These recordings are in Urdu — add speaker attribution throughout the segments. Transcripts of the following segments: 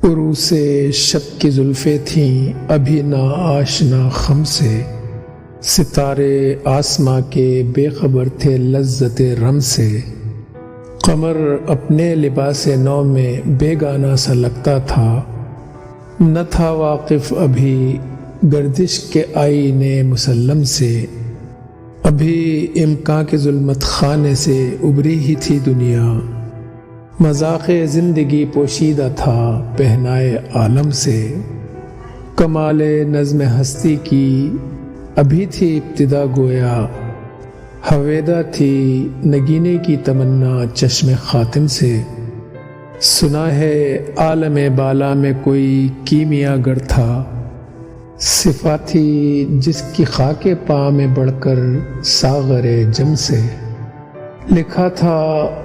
Speaker 1: عروس شب کی زلفیں تھیں ابھی نا آشنا خم سے، ستارے آسماں کے بے خبر تھے لذت رم سے، قمر اپنے لباس نو میں بیگانہ سا لگتا تھا، نہ تھا واقف ابھی گردش کے آئینے مسلم سے، ابھی امکان کے ظلمت خانے سے ابری ہی تھی دنیا، مذاق زندگی پوشیدہ تھا پہنائے عالم سے، کمال نظم ہستی کی ابھی تھی ابتدا گویا، ہویدا تھی نگینے کی تمنا چشم خاتم سے، سنا ہے عالم بالا میں کوئی کیمیا گر تھا، صفات تھی جس کی خاک پا میں بڑھ کر ساغر جم سے، لکھا تھا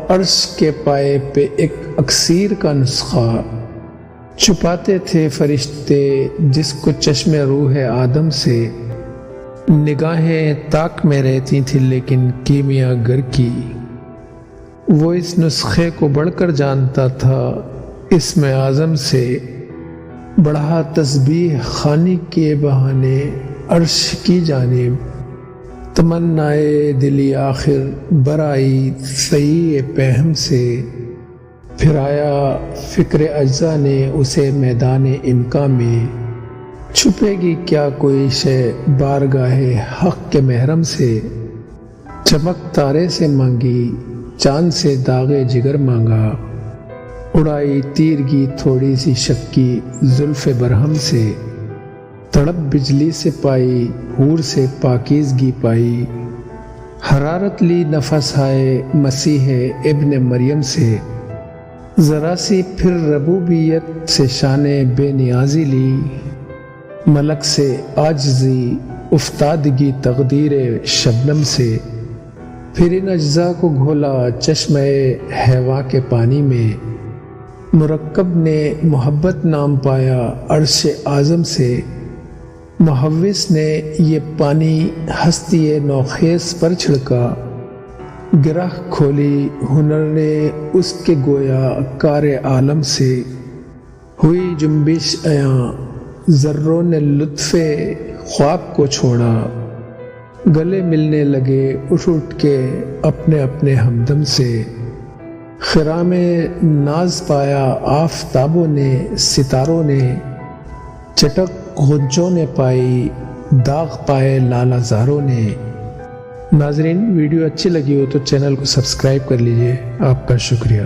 Speaker 1: عرش کے پائے پہ ایک اکسیر کا نسخہ، چھپاتے تھے فرشتے جس کو چشم روح آدم سے، نگاہیں طاق میں رہتی تھی لیکن کیمیا گر کی، وہ اس نسخے کو بڑھ کر جانتا تھا اسم اعظم سے، بڑھا تسبیح خوانی کے بہانے عرش کی جانب، تمنائے دلی آخر برائی سعی پہم سے، پھر آیا فکر اجزا نے اسے میدان امکان میں، چھپے گی کیا کوئی شے بارگاہ حق کے محرم سے، چمک تارے سے مانگی چاند سے داغ جگر مانگا، اڑائی تیرگی تھوڑی سی شکی زلف برہم سے، تڑپ بجلی سے پائی حور سے پاکیزگی پائی، حرارت لی نفس آئے مسیح ابن مریم سے، ذرا سی پھر ربوبیت سے شان بے نیازی لی، ملک سے عاجزی افتادگی تقدیر شبنم سے، پھر ان اجزاء کو گھولا چشمہ حیواں کے پانی میں، مرکب نے محبت نام پایا عرش اعظم سے، محوس نے یہ پانی ہستی نوخیز پر چھڑکا، گرہ کھولی ہنر نے اس کے گویا کار عالم سے، ہوئی جنبش ایاں ذروں نے لطف خواب کو چھوڑا، گلے ملنے لگے اٹھ اٹھ کے اپنے اپنے ہمدم سے، خرام ناز پایا آفتابوں نے ستاروں نے، چٹک غنچوں نے پائی داغ پائے لالا زاروں نے۔ ناظرین، ویڈیو اچھی لگی ہو تو چینل کو سبسکرائب کر لیجئے۔ آپ کا شکریہ۔